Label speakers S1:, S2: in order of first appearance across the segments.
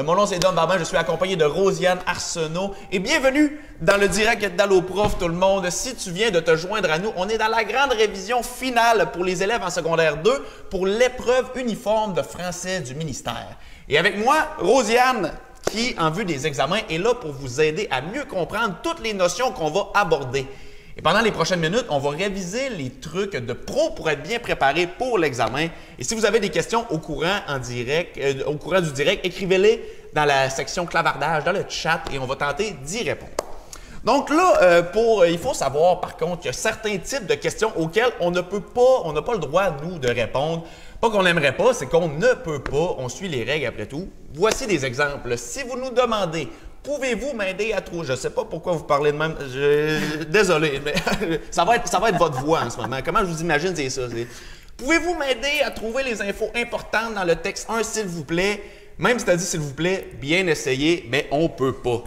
S1: Mon nom c'est Dom Barbin, je suis accompagné de Rosiane Arsenault et bienvenue dans le direct d'Alloprof tout le monde. Si tu viens de te joindre à nous, on est dans la grande révision finale pour les élèves en secondaire 2 pour l'épreuve uniforme de français du ministère. Et avec moi, Rosiane, qui, en vue des examens, est là pour vous aider à mieux comprendre toutes les notions qu'on va aborder. Et pendant les prochaines minutes, on va réviser les trucs de pro pour être bien préparé pour l'examen. Et si vous avez des questions au courant du direct, écrivez-les dans la section clavardage, dans le chat, et on va tenter d'y répondre. Donc là, il faut savoir par contre qu'il y a certains types de questions auxquelles on n'a pas le droit, nous, de répondre. Pas qu'on n'aimerait pas, c'est qu'on ne peut pas. On suit les règles après tout. Voici des exemples. Si vous nous demandez « Pouvez-vous m'aider à trouver… » Je ne sais pas pourquoi vous parlez de même. Désolé, mais ça va être votre voix en ce moment. Comment je vous imagine, c'est ça. Pouvez-vous m'aider à trouver les infos importantes dans le texte 1, s'il vous plaît? Même si tu as dit « s'il vous plaît », bien essayé, mais on ne peut pas.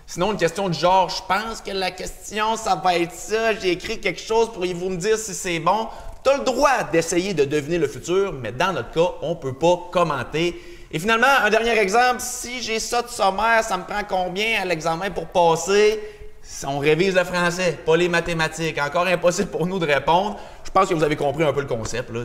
S1: Sinon, une question du genre « je pense que la question, ça va être ça. J'ai écrit quelque chose, pourriez-vous me dire si c'est bon? » Tu as le droit d'essayer de deviner le futur, mais dans notre cas, on ne peut pas commenter. Et finalement, un dernier exemple, si j'ai ça de sommaire, ça me prend combien à l'examen pour passer? On révise le français, pas les mathématiques. Encore impossible pour nous de répondre. Je pense que vous avez compris un peu le concept, là.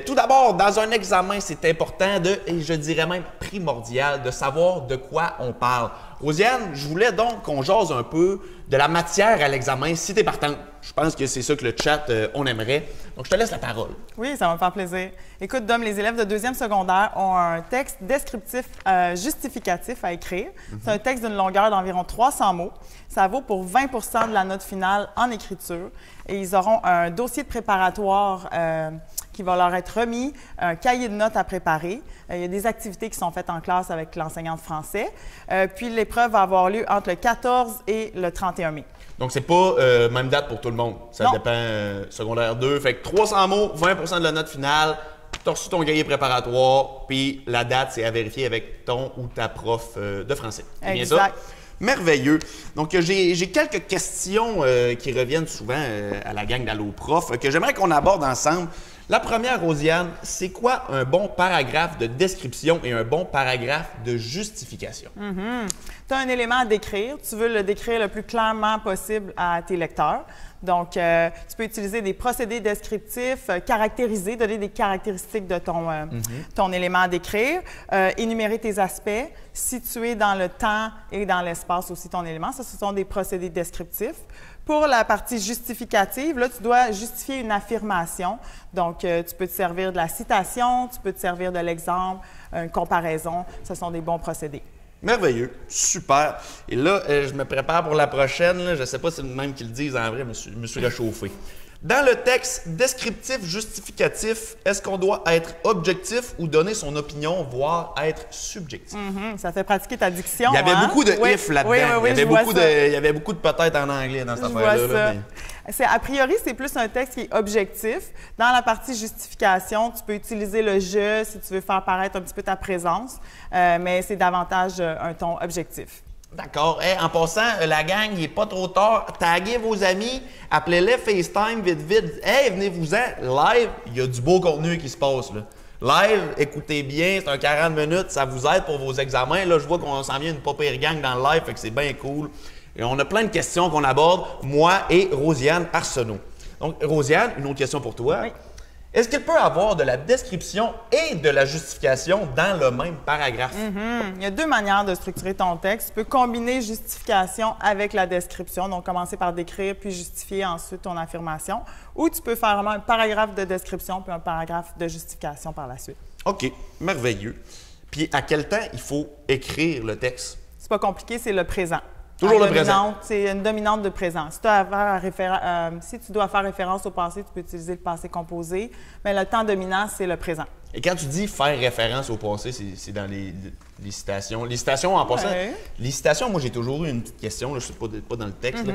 S1: Tout d'abord, dans un examen, c'est important et je dirais même primordial, de savoir de quoi on parle. Rosiane, je voulais donc qu'on jase un peu de la matière à l'examen, si tu es partante. Je pense que c'est ça que le chat, on aimerait. Donc, je te laisse la parole.
S2: Oui, ça va me faire plaisir. Écoute, Dom, les élèves de deuxième secondaire ont un texte descriptif justificatif à écrire. C'est un texte d'une longueur d'environ 300 mots. Ça vaut pour 20 de la note finale en écriture. Et ils auront un dossier de préparatoire qui va leur être remis, un cahier de notes à préparer. Il y a des activités qui sont faites en classe avec l'enseignant de français. Puis l'épreuve va avoir lieu entre le 14 et le 31 mai.
S1: Donc, c'est pas même date pour tout le monde. Ça dépend secondaire 2. Fait que 300 mots, 20 de la note finale. Tu as reçu ton cahier préparatoire, puis la date, c'est à vérifier avec ton ou ta prof de français. C'est bien ça? Merveilleux. Donc, j'ai quelques questions qui reviennent souvent à la gang d'Alloprof que j'aimerais qu'on aborde ensemble. La première, Rosiane, c'est quoi un bon paragraphe de description et un bon paragraphe de justification?
S2: Tu as un élément à décrire. Tu veux le décrire le plus clairement possible à tes lecteurs. Donc, tu peux utiliser des procédés descriptifs, caractériser, donner des caractéristiques de ton élément à décrire, énumérer tes aspects, situer dans le temps et dans l'espace aussi ton élément. Ça, ce sont des procédés descriptifs. Pour la partie justificative, là, tu dois justifier une affirmation. Donc, tu peux te servir de la citation, tu peux te servir de l'exemple, une comparaison. Ce sont des bons procédés.
S1: Merveilleux, super. Et là, je me prépare pour la prochaine. Là. Je ne sais pas si c'est le même qu'ils le disent en vrai, mais je me suis réchauffé. Dans le texte descriptif justificatif, est-ce qu'on doit être objectif ou donner son opinion, voire être subjectif?
S2: Ça fait pratiquer ta diction.
S1: Il y avait beaucoup de if là-dedans.
S2: Oui,
S1: il y avait beaucoup de peut-être en anglais dans cette affaire-là.
S2: A priori, c'est plus un texte qui est objectif. Dans la partie justification, tu peux utiliser le « je » si tu veux faire paraître un petit peu ta présence, mais c'est davantage un ton objectif.
S1: D'accord. Hey, en passant, la gang, il n'est pas trop tard. Taguez vos amis, appelez-les FaceTime vite. Hey, venez-vous-en. Live, il y a du beau contenu qui se passe, là. Live, écoutez bien, c'est un 40 minutes, ça vous aide pour vos examens. Là, je vois qu'on s'en vient une pas pire gang dans le live, fait que c'est bien cool. Et on a plein de questions qu'on aborde, moi et Rosiane Arsenault. Donc, Rosiane, une autre question pour toi.
S2: Oui.
S1: Est-ce qu'il peut y avoir de la description et de la justification dans le même paragraphe?
S2: Il y a deux manières de structurer ton texte. Tu peux combiner justification avec la description, donc commencer par décrire puis justifier ensuite ton affirmation. Ou tu peux faire vraiment un paragraphe de description puis un paragraphe de justification par la suite. OK, merveilleux. Puis à quel temps il faut écrire le texte? C'est pas compliqué, c'est le présent.
S1: Toujours le présent.
S2: C'est une dominante de présent. Si tu dois faire référence au passé, tu peux utiliser le passé composé, mais le temps dominant, c'est le présent.
S1: Et quand tu dis faire référence au passé, c'est dans les citations. Les citations, en passant, les citations, moi, j'ai toujours eu une petite question, là, je ne suis pas dans le texte. Là.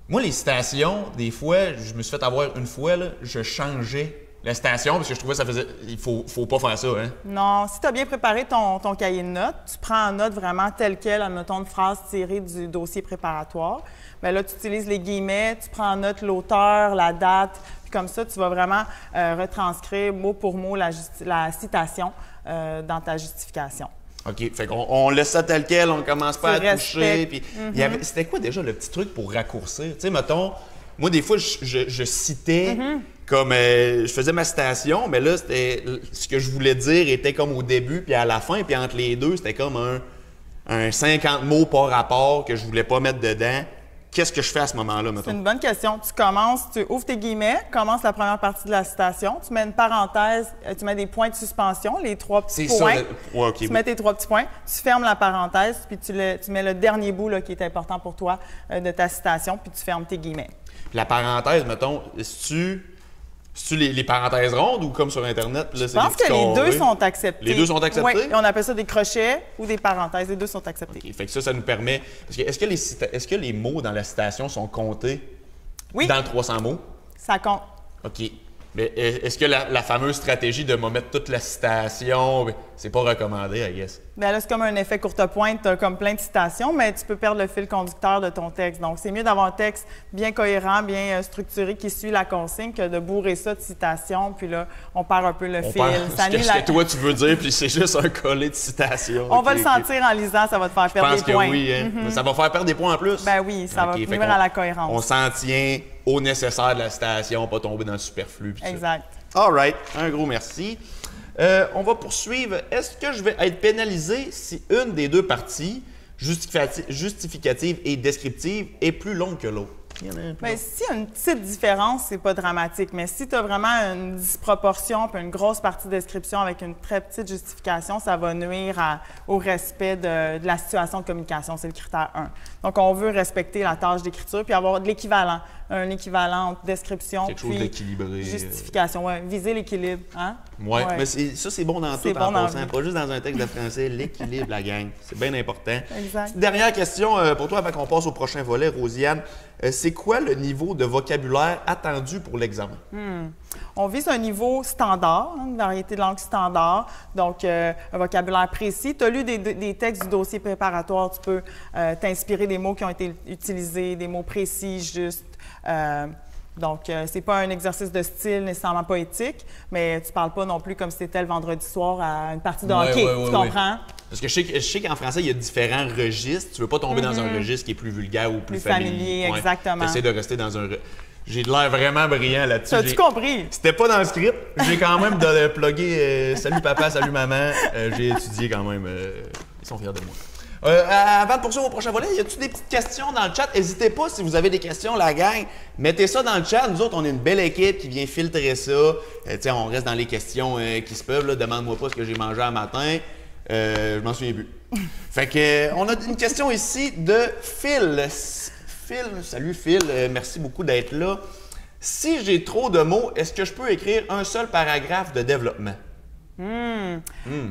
S1: Moi, les citations, des fois, je me suis fait avoir une fois, là, je changeais la citation parce que je trouvais que ça faisait. Il faut pas faire ça, hein?
S2: Non. Si tu as bien préparé ton cahier de notes, tu prends en note vraiment telle quelle, admettons, une phrase tirée du dossier préparatoire. Bien là, tu utilises les guillemets, tu prends en note l'auteur, la date, puis comme ça, tu vas vraiment retranscrire mot pour mot la citation dans ta justification.
S1: OK. Fait qu'on laisse ça tel quel, on commence pas à toucher. Puis c'était quoi déjà le petit truc pour raccourcir? Tu sais, mettons, moi, des fois, je citais comme je faisais ma citation, mais là, c'était ce que je voulais dire était comme au début puis à la fin, puis entre les deux, c'était comme un 50 mots par rapport que je voulais pas mettre dedans. Qu'est-ce que je fais à ce moment-là, mettons?
S2: C'est une bonne question. Tu commences, tu ouvres tes guillemets, commences la première partie de la citation, tu mets une parenthèse, tu mets des points de suspension, les 3 petits points.
S1: C'est ça. Ouais, okay,
S2: tu mets tes 3 petits points, tu fermes la parenthèse, puis tu mets le dernier bout là, qui est important pour toi de ta citation, puis tu fermes tes guillemets.
S1: Puis la parenthèse, mettons, c'est-tu les parenthèses rondes ou comme sur Internet? Là,
S2: je pense que les deux sont acceptés.
S1: Les deux sont acceptés?
S2: Oui, on appelle ça des crochets ou des parenthèses. Les deux sont acceptés.
S1: OK. Fait que ça nous permet... Parce que est-ce que les mots dans la citation sont comptés dans le 300 mots?
S2: Ça compte.
S1: OK. Mais est-ce que la fameuse stratégie de me mettre toute la citation, c'est pas recommandé, I guess?
S2: Bien là, c'est comme un effet courte pointe, tu as comme plein de citations, mais tu peux perdre le fil conducteur de ton texte. Donc, c'est mieux d'avoir un texte bien cohérent, bien structuré, qui suit la consigne, que de bourrer ça de citations, puis là, on perd un peu le fil.
S1: Ce que toi, tu veux dire, puis c'est juste un collet de citations.
S2: On va le sentir en lisant, ça va te faire perdre des points.
S1: Je pense que oui, hein? Ça va faire perdre des points en plus?
S2: Ben oui, ça va nuire à la cohérence.
S1: On s'en tient au nécessaire de la citation, pas tomber dans le superflu.
S2: Exact.
S1: All right. Un gros merci. On va poursuivre. Est-ce que je vais être pénalisé si une des deux parties, justificative et descriptive, est plus longue que l'autre?
S2: Bien, s'il y a une petite différence, c'est pas dramatique. Mais si tu as vraiment une disproportion puis une grosse partie de description avec une très petite justification, ça va nuire au respect de la situation de communication. C'est le critère 1. Donc, on veut respecter la tâche d'écriture puis avoir de l'équivalent. Un équivalent entre description puis justification. Ouais, viser l'équilibre. Hein?
S1: Oui, mais ça, c'est bon dans tout en passant. Pas juste dans un texte de français. L'équilibre, la gang. C'est bien important.
S2: Exact.
S1: Dernière question pour toi avant qu'on passe au prochain volet, Rosiane. C'est quoi le niveau de vocabulaire attendu pour l'examen?
S2: On vise un niveau standard, une variété de langue standard, donc un vocabulaire précis. Tu as lu des textes du dossier préparatoire, tu peux t'inspirer des mots qui ont été utilisés, des mots précis, justes. Donc, ce n'est pas un exercice de style nécessairement poétique, mais tu ne parles pas non plus comme si c'était le vendredi soir à une partie de hockey. Tu comprends?
S1: Parce que je sais qu'en français, il y a différents registres. Tu ne veux pas tomber dans un registre qui est plus vulgaire ou plus familier.
S2: Exactement.
S1: Tu essaies de rester dans un... J'ai de l'air vraiment brillant là-dessus.
S2: As-tu compris?
S1: C'était pas dans le script. J'ai quand même plugué salut papa, salut maman. J'ai étudié quand même. Ils sont fiers de moi. Avant de poursuivre au prochain volet, y a-t-il des petites questions dans le chat? N'hésitez pas si vous avez des questions, la gang. Mettez ça dans le chat. Nous autres, on est une belle équipe qui vient filtrer ça. On reste dans les questions qui se peuvent. Demande-moi pas ce que j'ai mangé un matin. Je m'en souviens plus. Fait que, on a une question ici de Phil. Salut Phil, merci beaucoup d'être là. Si j'ai trop de mots, est-ce que je peux écrire un seul paragraphe de développement?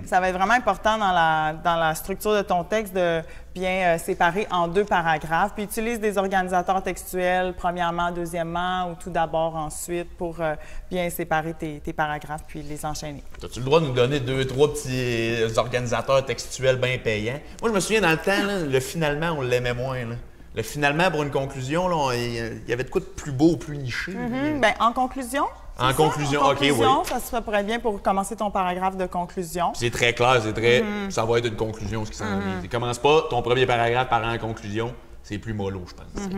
S2: Ça va être vraiment important dans la structure de ton texte de bien séparer en 2 paragraphes. Puis utilise des organisateurs textuels, premièrement, deuxièmement, ou tout d'abord, ensuite, pour bien séparer tes paragraphes puis les enchaîner.
S1: As-tu le droit de nous donner 2-3 petits organisateurs textuels bien payants? Moi, je me souviens dans le temps, là, le finalement, on l'aimait moins. Là. Le finalement, pour une conclusion, il y avait de quoi de plus beau, plus niché.
S2: Bien, en conclusion?
S1: En conclusion, OK, oui.
S2: Ça pourrait être bien pour commencer ton paragraphe de conclusion.
S1: C'est très clair, c'est très... Ça va être une conclusion, ce qui s'en vient. Tu commences pas ton premier paragraphe par en conclusion, c'est plus mollo, je pense.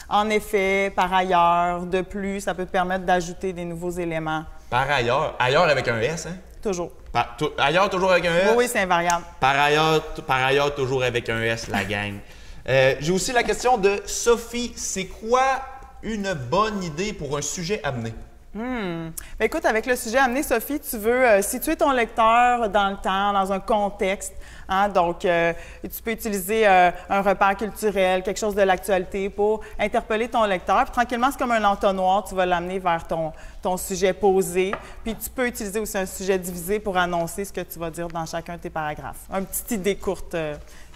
S2: En effet, par ailleurs, de plus, ça peut te permettre d'ajouter des nouveaux éléments.
S1: Par ailleurs, ailleurs avec un S, hein?
S2: Toujours.
S1: Ailleurs, toujours avec un S?
S2: Oui, c'est invariable.
S1: Par ailleurs, toujours avec un S, la gang. J'ai aussi la question de Sophie. C'est quoi une bonne idée pour un sujet amené?
S2: Bien, écoute, avec le sujet amené, Sophie, tu veux situer ton lecteur dans le temps, dans un contexte. Hein? Donc, tu peux utiliser un repère culturel, quelque chose de l'actualité pour interpeller ton lecteur. Puis, tranquillement, c'est comme un entonnoir, tu vas l'amener vers ton sujet posé. Puis, tu peux utiliser aussi un sujet divisé pour annoncer ce que tu vas dire dans chacun de tes paragraphes. Une petite idée courte,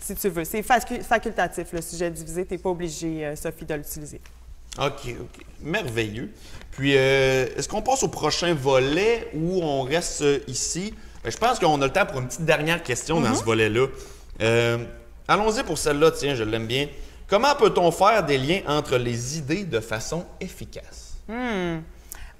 S2: si tu veux. C'est facultatif, le sujet divisé. Tu n'es pas obligé, Sophie, de l'utiliser.
S1: OK. Merveilleux. Puis, est-ce qu'on passe au prochain volet ou on reste ici? Je pense qu'on a le temps pour une petite dernière question dans ce volet-là. Allons-y pour celle-là, tiens, je l'aime bien. Comment peut-on faire des liens entre les idées de façon efficace?
S2: Bien,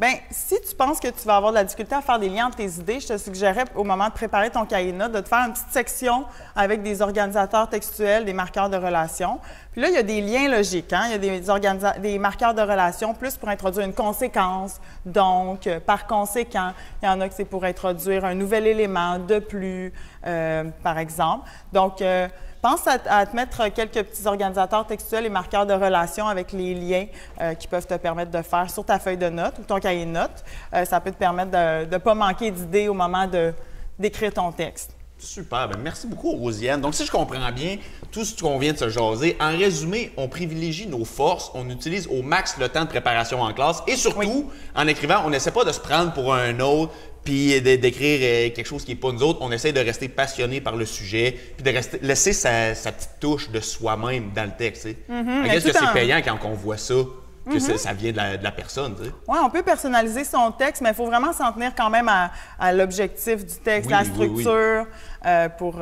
S2: Bien, si tu penses que tu vas avoir de la difficulté à faire des liens entre tes idées, je te suggérerais au moment de préparer ton cahier de notes de te faire une petite section avec des organisateurs textuels, des marqueurs de relations. Puis là, il y a des liens logiques. Hein? Il y a des marqueurs de relations plus pour introduire une conséquence. Donc, par conséquent, il y en a que c'est pour introduire un nouvel élément de plus, par exemple. Donc, pense à te mettre quelques petits organisateurs textuels et marqueurs de relations avec les liens qui peuvent te permettre de faire sur ta feuille de notes ou ton cahier de notes. Ça peut te permettre de ne pas manquer d'idées au moment d'écrire ton texte.
S1: Super. Bien, merci beaucoup, Rosiane. Donc, si je comprends bien tout ce qu'on vient de se jaser, en résumé, on privilégie nos forces, on utilise au max le temps de préparation en classe et surtout, en écrivant, on n'essaie pas de se prendre pour un autre puis d'écrire quelque chose qui n'est pas nous autres. On essaie de rester passionné par le sujet puis de laisser sa petite touche de soi-même dans le texte. Est-ce que c'est payant quand on voit ça? Que ça vient de la personne, tu sais.
S2: Oui, on peut personnaliser son texte, mais il faut vraiment s'en tenir quand même à l'objectif du texte, la structure, pour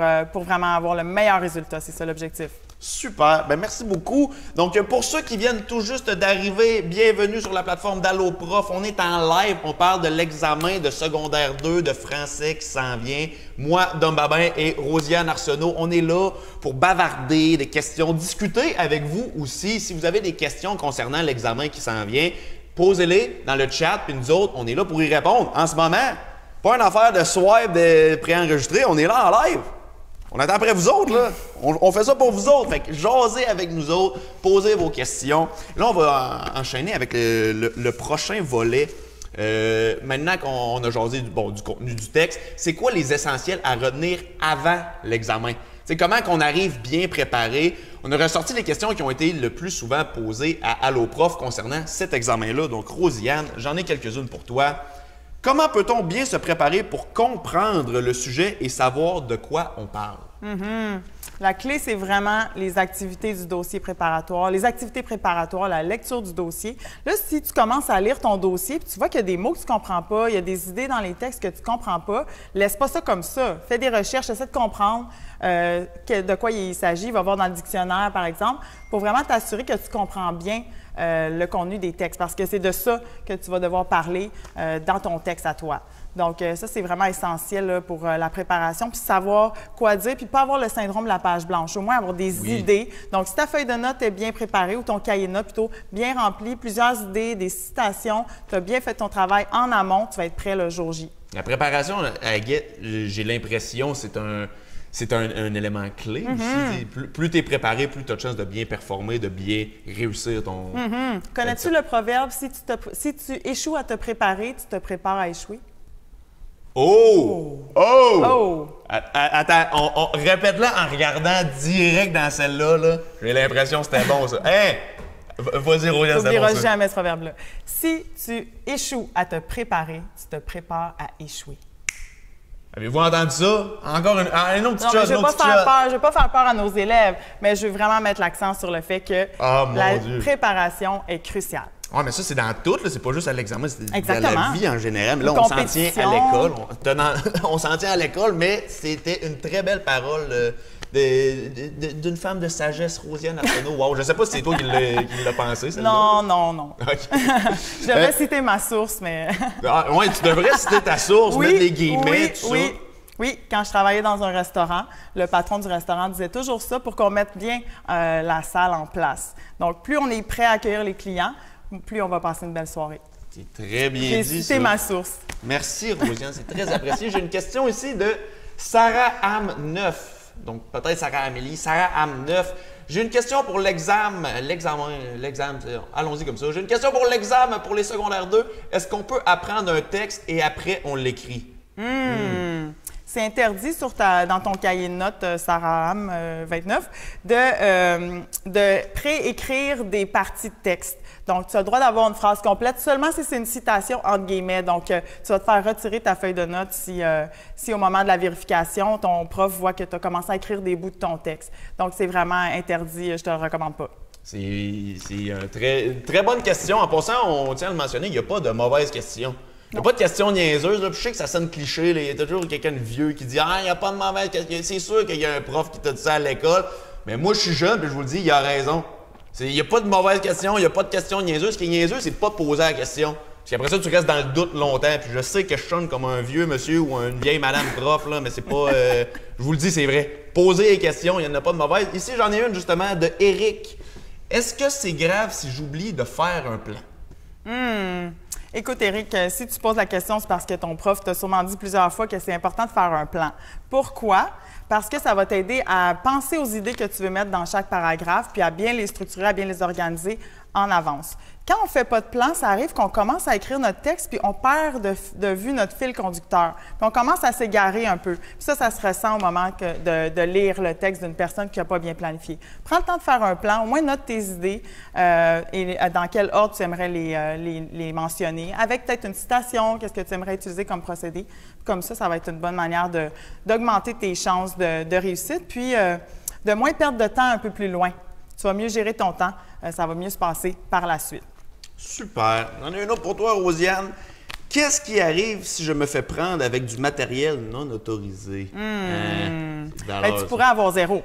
S2: vraiment avoir le meilleur résultat. C'est ça l'objectif.
S1: Super. Bien, merci beaucoup. Donc, pour ceux qui viennent tout juste d'arriver, bienvenue sur la plateforme d'AlloProf. On est en live. On parle de l'examen de secondaire 2 de français qui s'en vient. Moi, Dom Babin et Rosiane Arsenault, on est là pour bavarder des questions, discuter avec vous aussi. Si vous avez des questions concernant l'examen qui s'en vient, posez-les dans le chat. Puis nous autres, on est là pour y répondre. En ce moment, pas une affaire de swipe, de préenregistré. On est là en live. On attend après vous autres, là. On fait ça pour vous autres. Fait que jasez avec nous autres, posez vos questions. Là, on va enchaîner avec le prochain volet. Maintenant qu'on a jasé du contenu du texte, c'est quoi les essentiels à retenir avant l'examen? C'est comment qu'on arrive bien préparé. On a ressorti les questions qui ont été le plus souvent posées à AlloProf concernant cet examen-là. Donc, Rosiane, j'en ai quelques-unes pour toi. Comment peut-on bien se préparer pour comprendre le sujet et savoir de quoi on parle?
S2: La clé, c'est vraiment les activités du dossier préparatoire. Les activités préparatoires, la lecture du dossier. Là, si tu commences à lire ton dossier puis tu vois qu'il y a des mots que tu ne comprends pas, il y a des idées dans les textes que tu ne comprends pas, laisse pas ça comme ça. Fais des recherches, essaie de comprendre de quoi il s'agit. Va voir dans le dictionnaire, par exemple, pour vraiment t'assurer que tu comprends bien le contenu des textes, parce que c'est de ça que tu vas devoir parler dans ton texte à toi. Donc, ça, c'est vraiment essentiel là, pour la préparation, puis savoir quoi dire, puis pas avoir le syndrome de la page blanche, au moins avoir des idées. Donc, si ta feuille de notes est bien préparée, ou ton cahier de notes plutôt bien rempli, plusieurs idées, des citations, tu as bien fait ton travail en amont, tu vas être prêt le jour J.
S1: La préparation à Get, j'ai l'impression, c'est un élément clé aussi. Plus tu es préparé, plus tu as de chances de bien performer, de bien réussir ton...
S2: Connais-tu le proverbe, si tu échoues à te préparer, tu te prépares à échouer?
S1: Attends, répète-la en regardant direct dans celle-là. Là. J'ai l'impression que c'était bon, ça. Hein? Vas-y, Rosiane,
S2: c'est bon, ça. Tu n'oublieras jamais ce proverbe-là. Si tu échoues à te préparer, tu te prépares à échouer.
S1: Avez-vous entendu ça? Encore une autre petite chose.
S2: Je ne veux pas faire peur à nos élèves, mais je veux vraiment mettre l'accent sur le fait que la préparation est cruciale.
S1: Oui, mais ça, c'est dans tout. C'est pas juste à l'examen, c'est dans la vie en général. Mais là, on s'en tient à l'école. On s'en tient à l'école, mais c'était une très belle parole d'une femme de sagesse, Rosiane Arsenault. Wow, je sais pas si c'est toi qui l'as pensé, celle-là.
S2: Non. Okay. Je devrais citer ma source, mais...
S1: Oui, tu devrais citer ta source, mettre les guillemets, tout ça.
S2: Oui, quand je travaillais dans un restaurant, le patron du restaurant disait toujours ça pour qu'on mette bien la salle en place. Donc, plus on est prêt à accueillir les clients, plus on va passer une belle soirée.
S1: C'est très bien dit,
S2: c'est ma source.
S1: Merci, Rosiane, c'est très apprécié. J'ai une question ici de Sarah Am 9. Donc, peut-être Sarah Amélie. Sarah Am 9. J'ai une question pour l'examen. Allons-y comme ça. J'ai une question pour l'examen pour les secondaires 2. Est-ce qu'on peut apprendre un texte et après, on l'écrit?
S2: C'est interdit dans ton cahier de notes, Sarah Am 29, de préécrire des parties de texte. Donc, tu as le droit d'avoir une phrase complète seulement si c'est une citation entre guillemets. Donc, tu vas te faire retirer ta feuille de notes si au moment de la vérification, ton prof voit que tu as commencé à écrire des bouts de ton texte. Donc, c'est vraiment interdit, je te le recommande pas.
S1: C'est une très bonne question. En passant, on tient à le mentionner, il n'y a pas de mauvaise question. Il n'y a pas de questions niaiseuses. Je sais que ça sonne cliché. Il y a toujours quelqu'un de vieux qui dit « Ah, il n'y a pas de mauvaise question. » C'est sûr qu'il y a un prof qui t'a dit ça à l'école. Mais moi, je suis jeune, puis je vous le dis, il a raison. Il n'y a pas de mauvaise question, il n'y a pas de question niaiseuse. Ce qui est niaiseux, c'est de ne pas poser la question. Puis après ça, tu restes dans le doute longtemps. Puis je sais que je sonne comme un vieux monsieur ou une vieille madame prof, là, mais c'est pas... je vous le dis, c'est vrai. Posez les questions, il n'y en a pas de mauvaises. Ici, j'en ai une justement de Eric. Est-ce que c'est grave si j'oublie de faire un plan?
S2: Écoute, Eric, si tu poses la question, c'est parce que ton prof t'a sûrement dit plusieurs fois que c'est important de faire un plan. Pourquoi? Parce que ça va t'aider à penser aux idées que tu veux mettre dans chaque paragraphe, puis à bien les structurer, à bien les organiser en avance. Quand on ne fait pas de plan, ça arrive qu'on commence à écrire notre texte, puis on perd de vue notre fil conducteur. Puis on commence à s'égarer un peu. Puis ça se ressent au moment de lire le texte d'une personne qui n'a pas bien planifié. Prends le temps de faire un plan, au moins note tes idées et dans quel ordre tu aimerais les mentionner, avec peut-être une citation, qu'est-ce que tu aimerais utiliser comme procédé. Comme ça va être une bonne manière d'augmenter tes chances de réussite, puis de moins perdre de temps un peu plus loin. Tu vas mieux gérer ton temps, ça va mieux se passer par la suite.
S1: Super. J'en ai une autre pour toi, Rosiane. Qu'est-ce qui arrive si je me fais prendre avec du matériel non autorisé?
S2: Tu pourrais avoir 0.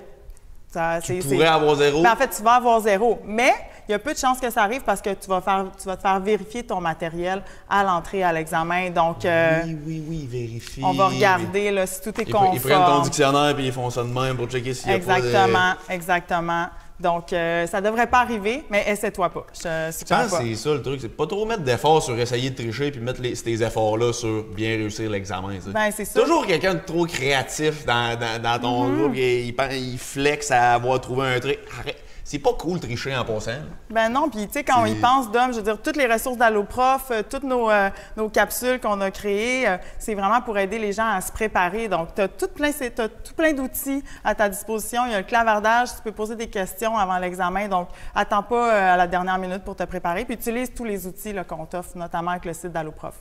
S1: Tu pourrais avoir 0?
S2: Ben, en fait, tu vas avoir 0. Mais il y a peu de chances que ça arrive parce que tu vas te faire vérifier ton matériel à l'entrée à l'examen. Donc,
S1: oui, vérifie.
S2: On va regarder là, si tout est conforme.
S1: Ils prennent ton dictionnaire et ils font ça de même pour checker s'il y a pas de...
S2: Exactement. Donc, ça ne devrait pas arriver, mais essaie-toi pas.
S1: Je pense que c'est ça le truc, c'est pas trop mettre d'efforts sur essayer de tricher puis mettre ces efforts-là sur bien réussir l'examen.
S2: Ben, c'est ça.
S1: Toujours quelqu'un de trop créatif dans ton groupe, il flex à avoir trouvé un truc. Arrête. C'est pas cool de tricher en passant.
S2: Ben non, puis tu sais, quand on y pense, Dom, je veux dire, toutes les ressources d'Alloprof, toutes nos capsules qu'on a créées, c'est vraiment pour aider les gens à se préparer. Donc, tu as tout plein d'outils à ta disposition. Il y a le clavardage, tu peux poser des questions avant l'examen. Donc, attends pas à la dernière minute pour te préparer. Puis, utilise tous les outils qu'on t'offre, notamment avec le site d'Alloprof.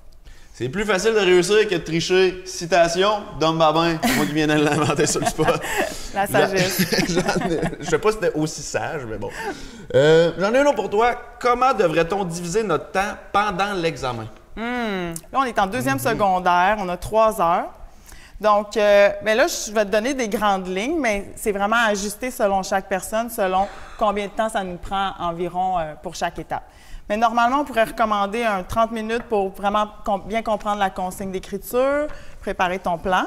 S1: C'est plus facile de réussir que de tricher. Citation, Dom Babin, moi qui viens de l'inventer sur le spot.
S2: La sagesse.
S1: Je sais pas si c'était aussi sage, mais bon. J'en ai un autre pour toi. Comment devrait-on diviser notre temps pendant l'examen?
S2: Là, on est en deuxième secondaire, on a 3 heures. Donc, ben là, je vais te donner des grandes lignes, mais c'est vraiment ajusté selon chaque personne, selon combien de temps ça nous prend environ pour chaque étape. Mais normalement, on pourrait recommander 30 minutes pour vraiment bien comprendre la consigne d'écriture, préparer ton plan.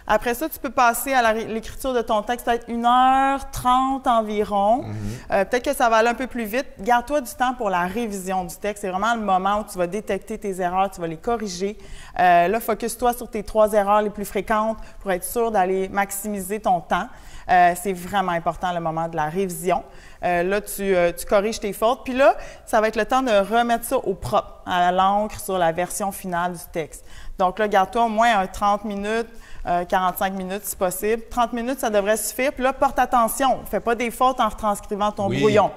S2: Après ça, tu peux passer à l'écriture de ton texte peut-être 1h30 environ. Peut-être que ça va aller un peu plus vite. Garde-toi du temps pour la révision du texte. C'est vraiment le moment où tu vas détecter tes erreurs, tu vas les corriger. Là, focus-toi sur tes 3 erreurs les plus fréquentes pour être sûr d'aller maximiser ton temps. C'est vraiment important le moment de la révision. Là, tu corriges tes fautes. Puis là, ça va être le temps de remettre ça au propre, à l'encre sur la version finale du texte. Donc là, garde-toi au moins 30 minutes, 45 minutes si possible. 30 minutes, ça devrait suffire. Puis là, porte attention. Fais pas des fautes en retranscrivant ton brouillon.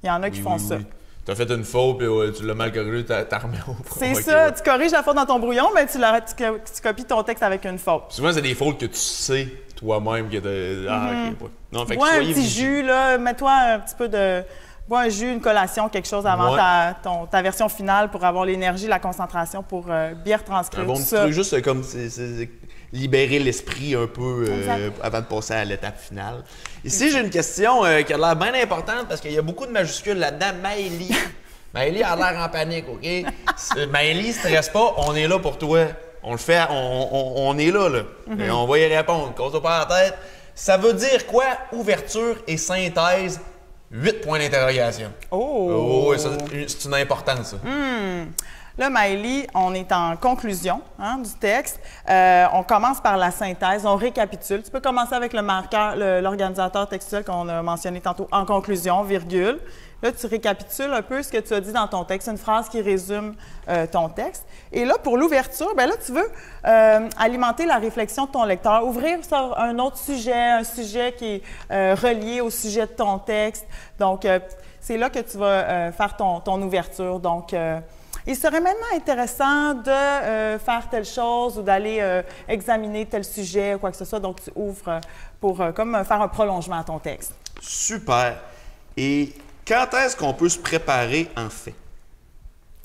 S2: Il y en a qui font ça.
S1: Tu as fait une faute, puis tu l'as mal corrigé, tu as remis au propre.
S2: C'est ça. Tu corriges la faute dans ton brouillon, mais tu copies ton texte avec une faute.
S1: Souvent, c'est des fautes que tu sais toi-même que tu
S2: Non, fait que un petit jus, là, mets-toi un petit peu de... Bois un jus, une collation, quelque chose avant ta version finale pour avoir l'énergie, la concentration pour bien retranscrire tout ça.
S1: Juste comme libérer l'esprit un peu avant de passer à l'étape finale. Ici, j'ai une question qui a l'air bien importante parce qu'il y a beaucoup de majuscules là-dedans. Maëlie. Maëlie a l'air en panique, OK? Maëlie, stresse pas, on est là pour toi. On le fait, on est là. Et on va y répondre. Cause-toi pas la tête. Ça veut dire quoi, ouverture et synthèse? 8 points d'interrogation. Oh! C'est une importance, ça.
S2: Là, Maëlie, on est en conclusion du texte. On commence par la synthèse, on récapitule. Tu peux commencer avec le marqueur, l'organisateur textuel qu'on a mentionné tantôt, en conclusion, virgule. Là, tu récapitules un peu ce que tu as dit dans ton texte, une phrase qui résume ton texte. Et là, pour l'ouverture, bien là, tu veux alimenter la réflexion de ton lecteur, ouvrir sur un autre sujet, un sujet qui est relié au sujet de ton texte. Donc, c'est là que tu vas faire ton ouverture. Donc, il serait maintenant intéressant de faire telle chose ou d'aller examiner tel sujet ou quoi que ce soit. Donc, tu ouvres pour comme faire un prolongement à ton texte.
S1: Super. Et quand est-ce qu'on peut se préparer en fait?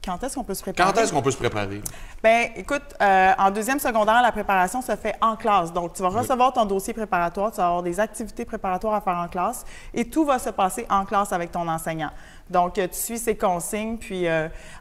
S2: Quand est-ce qu'on peut se préparer?
S1: Quand est-ce qu'on peut se préparer?
S2: Bien, écoute, en deuxième secondaire, la préparation se fait en classe. Donc, tu vas recevoir ton dossier préparatoire, tu vas avoir des activités préparatoires à faire en classe et tout va se passer en classe avec ton enseignant. Donc, tu suis ses consignes, puis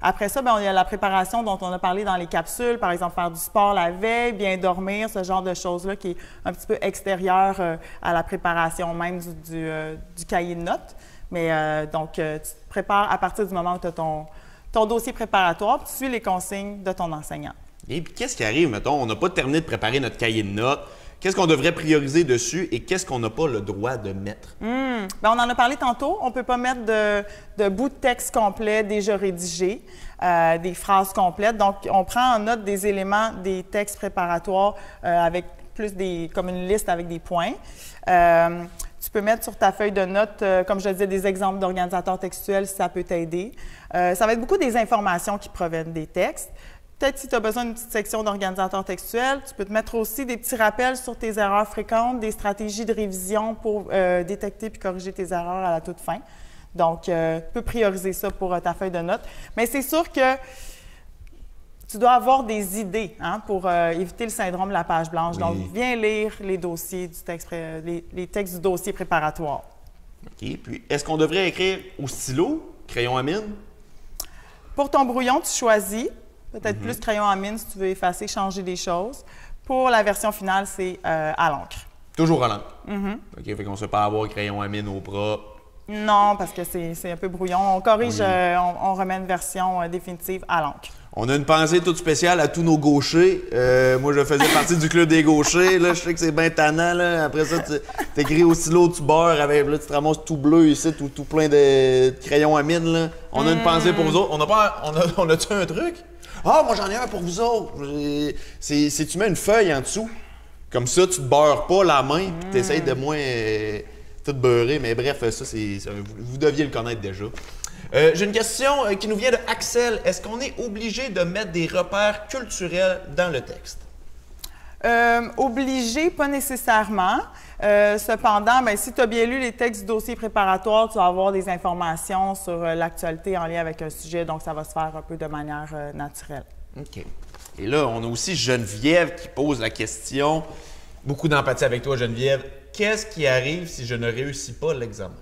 S2: après ça, bien, il y a la préparation dont on a parlé dans les capsules, par exemple, faire du sport la veille, bien dormir, ce genre de choses-là qui est un petit peu extérieur à la préparation même du cahier de notes. Mais donc, tu te prépares à partir du moment où tu as ton dossier préparatoire, puis tu suis les consignes de ton enseignant.
S1: Et puis, qu'est-ce qui arrive, mettons, on n'a pas terminé de préparer notre cahier de notes. Qu'est-ce qu'on devrait prioriser dessus et qu'est-ce qu'on n'a pas le droit de mettre?
S2: Bien, on en a parlé tantôt. On ne peut pas mettre de bouts de texte complet déjà rédigés, des phrases complètes. Donc, on prend en note des éléments des textes préparatoires avec plus comme une liste avec des points. Tu peux mettre sur ta feuille de notes, comme je le disais, des exemples d'organisateurs textuels si ça peut t'aider. Ça va être beaucoup des informations qui proviennent des textes. Peut-être si tu as besoin d'une petite section d'organisateur textuel, tu peux te mettre aussi des petits rappels sur tes erreurs fréquentes, des stratégies de révision pour détecter puis corriger tes erreurs à la toute fin. Donc, tu peux prioriser ça pour ta feuille de notes. Mais c'est sûr que tu dois avoir des idées pour éviter le syndrome de la page blanche. Oui. Donc, viens lire les dossiers du texte, les textes du dossier préparatoire.
S1: OK. Puis, est-ce qu'on devrait écrire au stylo, crayon à mine?
S2: Pour ton brouillon, tu choisis. Peut-être plus crayon à mine si tu veux effacer, changer des choses. Pour la version finale, c'est à l'encre.
S1: Toujours à l'encre? OK, fait qu'on ne sait pas avoir crayon à mine au propre.
S2: Non, parce que c'est un peu brouillon. On corrige, on remet une version définitive à l'encre.
S1: On a une pensée toute spéciale à tous nos gauchers. Moi, je faisais partie du club des gauchers. Là, je sais que c'est bien tannant. Là. Après ça, tu écris au stylo, tu beurres, avec, là, tu te ramasses tout bleu ici, tout plein de crayons à mine. Là. On a une pensée pour vous autres. On a-tu un truc? Ah, moi, j'en ai un pour vous autres. Si tu mets une feuille en dessous, comme ça, tu te beurres pas la main, puis tu essaies de moins tout beurrer. Mais bref, ça, vous deviez le connaître déjà. J'ai une question qui nous vient de Axel. Est-ce qu'on est obligé de mettre des repères culturels dans le texte?
S2: Obligé, pas nécessairement. Cependant, bien, si tu as bien lu les textes du dossier préparatoire, tu vas avoir des informations sur l'actualité en lien avec un sujet, donc ça va se faire un peu de manière naturelle. OK. Et là, on a aussi Geneviève qui pose la question. Beaucoup d'empathie avec toi, Geneviève. Qu'est-ce qui arrive si je ne réussis pas l'examen?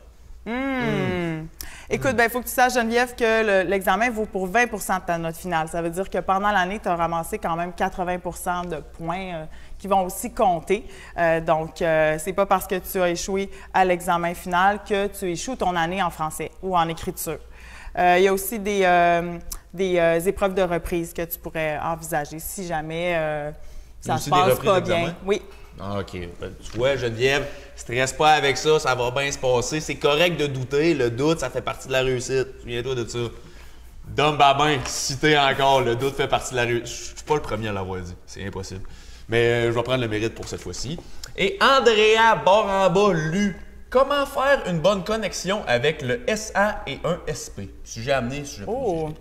S2: Écoute, il faut que tu saches, Geneviève, que l'examen vaut pour 20 de ta note finale. Ça veut dire que pendant l'année, tu as ramassé quand même 80 de points qui vont aussi compter. Donc, c'est pas parce que tu as échoué à l'examen final que tu échoues ton année en français ou en écriture. Il y a aussi des épreuves de reprise que tu pourrais envisager si jamais ça se passe pas bien. Oui.
S1: Ah, OK. Tu vois, Geneviève, stresse pas avec ça, ça va bien se passer. C'est correct de douter. Le doute, ça fait partie de la réussite. Souviens-toi de ça. Dom Babin, cité encore, le doute fait partie de la réussite. Je suis pas le premier à l'avoir dit. C'est impossible. Mais je vais prendre le mérite pour cette fois-ci. Et Andrea Baramba Lu. Comment faire une bonne connexion avec le SA et un SP? Sujet amené, sujet posé.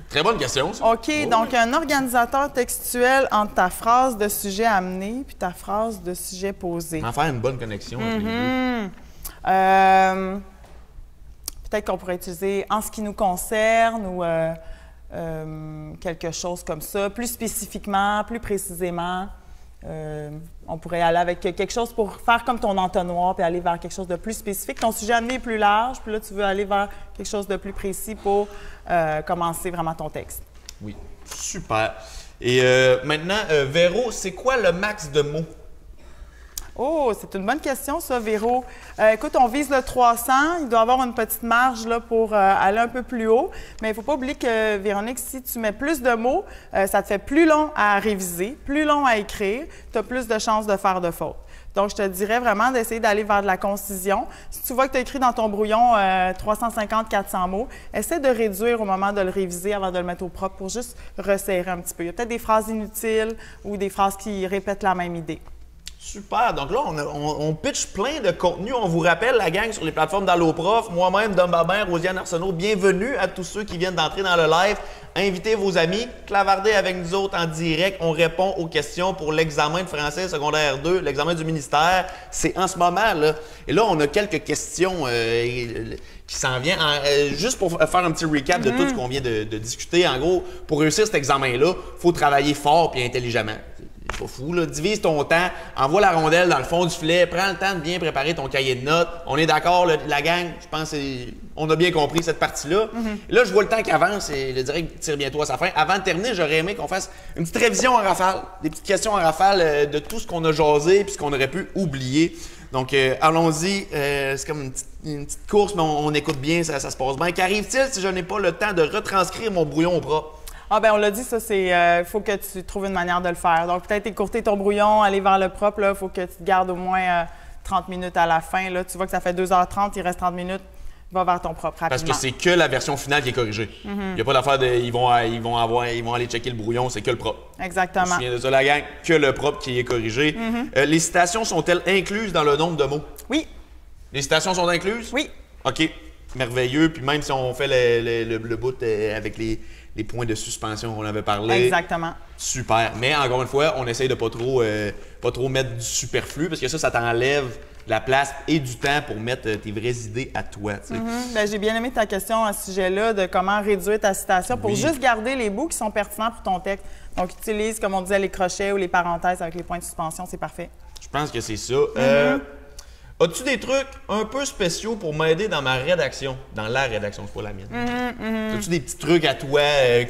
S1: Très bonne question, ça.
S2: OK, donc un organisateur textuel entre ta phrase de sujet amené puis ta phrase de sujet posé.
S1: Comment faire une bonne connexion entre les deux?
S2: Peut-être qu'on pourrait utiliser « en ce qui nous concerne » ou quelque chose comme ça. Plus spécifiquement, plus précisément, on pourrait aller avec quelque chose pour faire comme ton entonnoir puis aller vers quelque chose de plus spécifique. Ton sujet amené est plus large, puis là, tu veux aller vers quelque chose de plus précis pour commencer vraiment ton texte.
S1: Oui, super. Et maintenant, Véro, c'est quoi le max de mots?
S2: Oh, c'est une bonne question, ça, Véro. Écoute, on vise le 300. Il doit y avoir une petite marge là, pour aller un peu plus haut. Mais il ne faut pas oublier que, Véronique, si tu mets plus de mots, ça te fait plus long à réviser, plus long à écrire. Tu as plus de chances de faire de fautes. Donc, je te dirais vraiment d'essayer d'aller vers de la concision. Si tu vois que tu as écrit dans ton brouillon 350-400 mots, essaie de réduire au moment de le réviser avant de le mettre au propre pour juste resserrer un petit peu. Il y a peut-être des phrases inutiles ou des phrases qui répètent la même idée.
S1: Super. Donc là, on pitch plein de contenu. On vous rappelle, la gang sur les plateformes d'Alloprof, moi-même, Dom Babin, Rosiane Arsenault, bienvenue à tous ceux qui viennent d'entrer dans le live. Invitez vos amis, clavardez avec nous autres en direct. On répond aux questions pour l'examen de français secondaire 2, l'examen du ministère. C'est en ce moment, là. Et là, on a quelques questions qui s'en viennent. Juste pour faire un petit recap de tout ce qu'on vient de discuter. En gros, pour réussir cet examen-là, il faut travailler fort et intelligemment. C'est pas fou, là. Divise ton temps, envoie la rondelle dans le fond du filet, prends le temps de bien préparer ton cahier de notes. On est d'accord, la gang, je pense on a bien compris cette partie-là. Là, je vois le temps qui avance et le direct tire bientôt à sa fin. Avant de terminer, j'aurais aimé qu'on fasse une petite révision en rafale, des petites questions en rafale de tout ce qu'on a jasé puis ce qu'on aurait pu oublier. Donc, allons-y. C'est comme une petite course, mais on écoute bien, ça se passe bien. Qu'arrive-t-il si je n'ai pas le temps de retranscrire mon brouillon au propre?
S2: Ah ben on l'a dit, ça, c'est faut que tu trouves une manière de le faire. Donc, peut-être écourter ton brouillon, aller vers le propre, il faut que tu te gardes au moins 30 minutes à la fin. Là. Tu vois que ça fait 2h30, il reste 30 minutes, va vers ton propre rapidement.
S1: Parce que c'est que la version finale qui est corrigée. Il n'y a pas d'affaire de ils vont aller checker le brouillon, c'est que le propre.
S2: Exactement.
S1: Je me souviens de ça, la gang, que le propre qui est corrigé. Les citations sont-elles incluses dans le nombre de mots?
S2: Oui.
S1: Les citations sont incluses?
S2: Oui.
S1: OK. Merveilleux. Puis même si on fait le bout avec les points de suspension qu'on avait parlé.
S2: Exactement.
S1: Super. Mais encore une fois, on essaye de pas trop mettre du superflu parce que ça t'enlève la place et du temps pour mettre tes vraies idées à toi.
S2: Ben, j'ai bien aimé ta question à ce sujet-là de comment réduire ta citation pour juste garder les bouts qui sont pertinents pour ton texte. Donc, utilise, comme on disait, les crochets ou les parenthèses avec les points de suspension, c'est parfait.
S1: Je pense que c'est ça. As-tu des trucs un peu spéciaux pour m'aider dans ma rédaction? Dans la rédaction, c'est pas la mienne. As-tu des petits trucs à toi,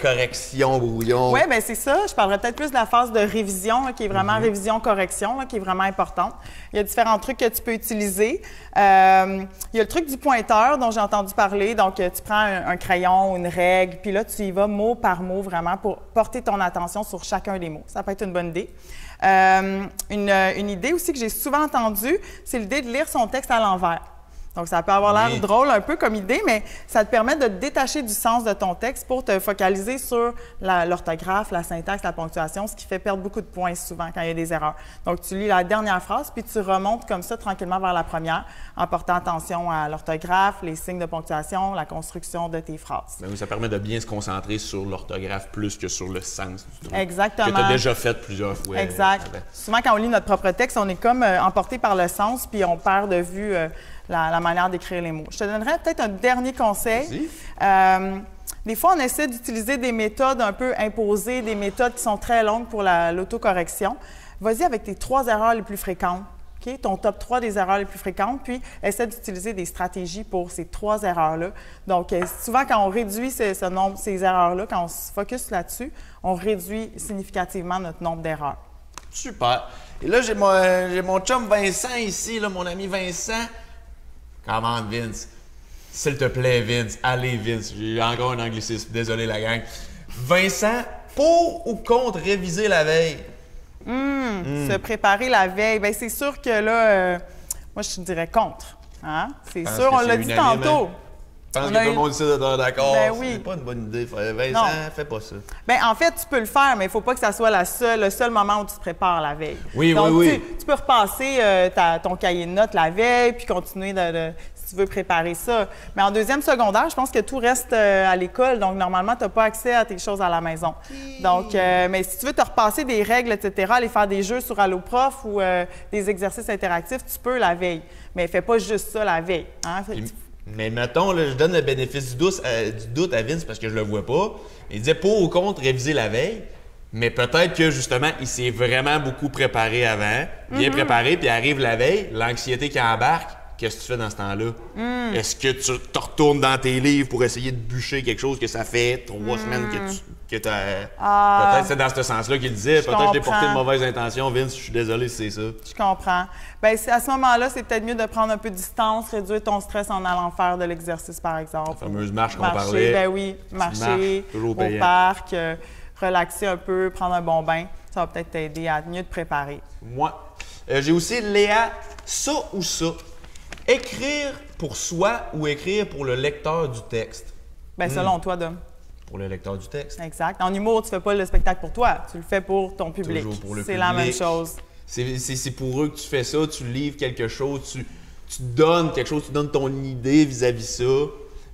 S1: correction, brouillon?
S2: Oui, bien c'est ça. Je parlerais peut-être plus de la phase de révision, là, qui est vraiment révision-correction, qui est vraiment importante. Il y a différents trucs que tu peux utiliser. Il y a le truc du pointeur dont j'ai entendu parler. Donc, tu prends un crayon ou une règle, puis là, tu y vas mot par mot vraiment pour porter ton attention sur chacun des mots. Ça peut être une bonne idée. Une idée aussi que j'ai souvent entendue, c'est l'idée de lire son texte à l'envers. Donc, ça peut avoir l'air drôle un peu comme idée, mais ça te permet de te détacher du sens de ton texte pour te focaliser sur l'orthographe, la syntaxe, la ponctuation, ce qui fait perdre beaucoup de points souvent quand il y a des erreurs. Donc, tu lis la dernière phrase, puis tu remontes comme ça tranquillement vers la première en portant attention à l'orthographe, les signes de ponctuation, la construction de tes phrases.
S1: Ben oui, ça permet de bien se concentrer sur l'orthographe plus que sur le sens du truc.
S2: Exactement.
S1: Que tu as déjà fait plusieurs fois.
S2: Exact. Souvent, quand on lit notre propre texte, on est comme emporté par le sens, puis on perd de vue la manière d'écrire les mots. Je te donnerais peut-être un dernier conseil. Des fois, on essaie d'utiliser des méthodes un peu imposées, des méthodes qui sont très longues pour l'autocorrection. Vas-y avec tes 3 erreurs les plus fréquentes. Okay? Ton top 3 des erreurs les plus fréquentes, puis essaie d'utiliser des stratégies pour ces 3 erreurs-là. Donc, souvent, quand on réduit ces erreurs-là, quand on se focus là-dessus, on réduit significativement notre nombre d'erreurs.
S1: Super. Et là, j'ai mon chum Vincent ici, là, mon ami Vincent. Comment, Vince? S'il te plaît, Vince. Allez, Vince. J'ai encore un anglicisme. Désolé, la gang. Vincent, pour ou contre réviser la veille?
S2: Se préparer la veille. Bien, c'est sûr que là, moi, je te dirais contre. Hein? C'est sûr, on l'a dit tantôt.
S1: Je pense que tout le monde ici est d'accord.
S2: Ben oui.
S1: C'est pas une bonne idée. Vincent, fais pas ça.
S2: Bien, en fait, tu peux le faire, mais il ne faut pas que ça soit le seul moment où tu te prépares la veille.
S1: Oui,
S2: donc,
S1: oui.
S2: Tu peux repasser ton cahier de notes la veille, puis continuer si tu veux préparer ça. Mais en deuxième secondaire, je pense que tout reste à l'école. Donc, normalement, tu n'as pas accès à tes choses à la maison. Donc, mais si tu veux te repasser des règles, etc., aller faire des jeux sur Alloprof ou des exercices interactifs, tu peux la veille. Mais fais pas juste ça la veille. Hein?
S1: Mais mettons, là, je donne le bénéfice du doute à Vince parce que je le vois pas. Il disait pour ou contre réviser la veille, mais peut-être que justement, il s'est vraiment beaucoup préparé avant, bien préparé, puis arrive la veille, l'anxiété qui embarque. Qu'est-ce que tu fais dans ce temps-là? Est-ce que tu te retournes dans tes livres pour essayer de bûcher quelque chose que ça fait 3 semaines que tu as... Peut-être c'est dans ce sens-là qu'il disait. Peut-être que je t'ai porté de mauvaises intentions. Vince, je suis désolé si c'est ça.
S2: Je comprends. Bien, à ce moment-là, c'est peut-être mieux de prendre un peu de distance, réduire ton stress en allant faire de l'exercice, par exemple.
S1: La fameuse marche qu'on parlait.
S2: Ben oui, marcher au parc, relaxer un peu, prendre un bon bain. Ça va peut-être t'aider à mieux te préparer.
S1: Moi, j'ai aussi Léa, ça ou ça. Écrire pour soi ou écrire pour le lecteur du texte?
S2: Bien, selon toi, Dom.
S1: Pour le lecteur du texte.
S2: Exact. En humour, tu ne fais pas le spectacle pour toi, tu le fais pour ton public.
S1: Toujours pour le public.
S2: C'est la même chose.
S1: C'est pour eux que tu fais ça, tu livres quelque chose, tu donnes quelque chose, tu donnes ton idée vis-à-vis ça.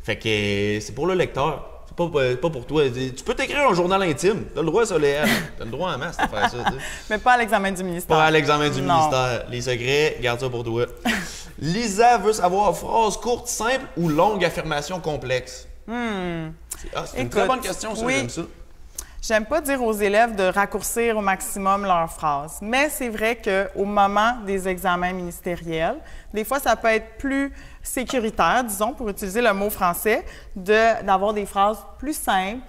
S1: Fait que c'est pour le lecteur. C'est pas pour toi. Tu peux t'écrire un journal intime. T'as le droit, ça, Léa. T'as le droit en masse de faire ça. T'sais.
S2: Mais pas à l'examen du ministère.
S1: Pas à l'examen du ministère. Les secrets, garde ça pour toi. Lisa veut savoir phrase courte, simple ou longue affirmation complexe? C'est une très bonne question, ça.
S2: Oui.
S1: J'aime ça.
S2: J'aime pas dire aux élèves de raccourcir au maximum leurs phrases, mais c'est vrai qu'au moment des examens ministériels, des fois, ça peut être plus sécuritaire, disons, pour utiliser le mot français, d'avoir des phrases plus simples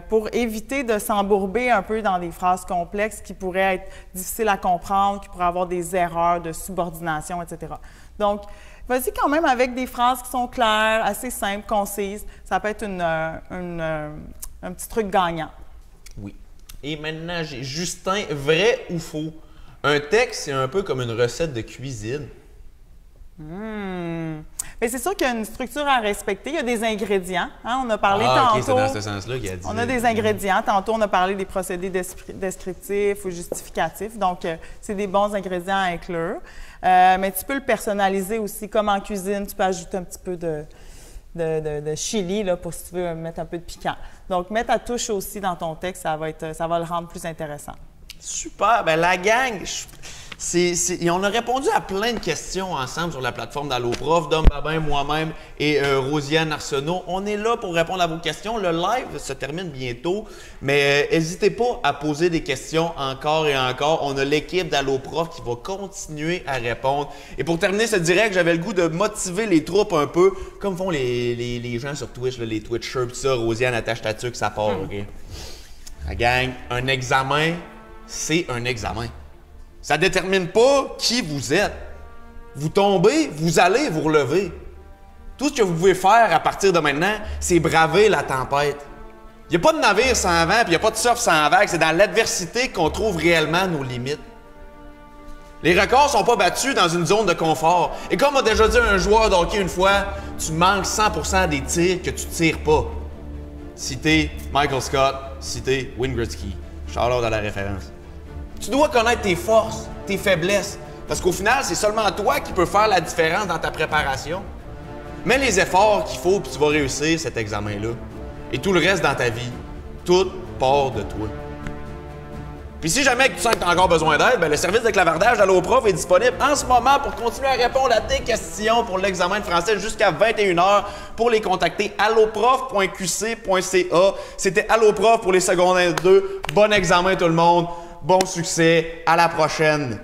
S2: pour éviter de s'embourber un peu dans des phrases complexes qui pourraient être difficiles à comprendre, qui pourraient avoir des erreurs de subordination, etc. Donc, vas-y quand même avec des phrases qui sont claires, assez simples, concises. Ça peut être un petit truc gagnant.
S1: Oui. Et maintenant, j'ai Justin, vrai ou faux? Un texte, c'est un peu comme une recette de cuisine.
S2: Mais c'est sûr qu'il y a une structure à respecter. Il y a des ingrédients. Hein? On a parlé tantôt.
S1: OK, c'est dans ce sens-là qu'il a dit.
S2: On a des ingrédients. Tantôt, on a parlé des procédés descriptifs ou justificatifs. Donc, c'est des bons ingrédients à inclure. Mais tu peux le personnaliser aussi. Comme en cuisine, tu peux ajouter un petit peu de chili là, pour si tu veux mettre un peu de piquant. Donc, mets ta touche aussi dans ton texte, ça va le rendre plus intéressant.
S1: Super! Ben la gang, on a répondu à plein de questions ensemble sur la plateforme d'Alloprof, Dom Babin, moi-même et Rosiane Arsenault. On est là pour répondre à vos questions. Le live se termine bientôt, mais n'hésitez pas à poser des questions encore et encore. On a l'équipe d'Alloprof qui va continuer à répondre. Et pour terminer ce direct, j'avais le goût de motiver les troupes un peu, comme font les gens sur Twitch, là, les Twitchers, tout ça. Rosiane, attache ta tuque, ça part, OK? La gang, un examen, c'est un examen. Ça ne détermine pas qui vous êtes. Vous tombez, vous allez vous relever. Tout ce que vous pouvez faire à partir de maintenant, c'est braver la tempête. Il n'y a pas de navire sans vent, puis il n'y a pas de surf sans vague. C'est dans l'adversité qu'on trouve réellement nos limites. Les records ne sont pas battus dans une zone de confort. Et comme a déjà dit un joueur de hockey une fois, tu manques 100% des tirs que tu ne tires pas. Cité Michael Scott, cité Wayne Gretzky. Shout-out à la référence. Tu dois connaître tes forces, tes faiblesses, parce qu'au final, c'est seulement toi qui peux faire la différence dans ta préparation. Mets les efforts qu'il faut, puis tu vas réussir cet examen-là. Et tout le reste dans ta vie, tout part de toi. Puis si jamais tu sens que tu as encore besoin d'aide, le service de clavardage d'Alloprof est disponible en ce moment pour continuer à répondre à tes questions pour l'examen de français jusqu'à 21h. Pour les contacter, alloprof.qc.ca. C'était Alloprof pour les secondaires 2. Bon examen tout le monde. Bon succès. À la prochaine.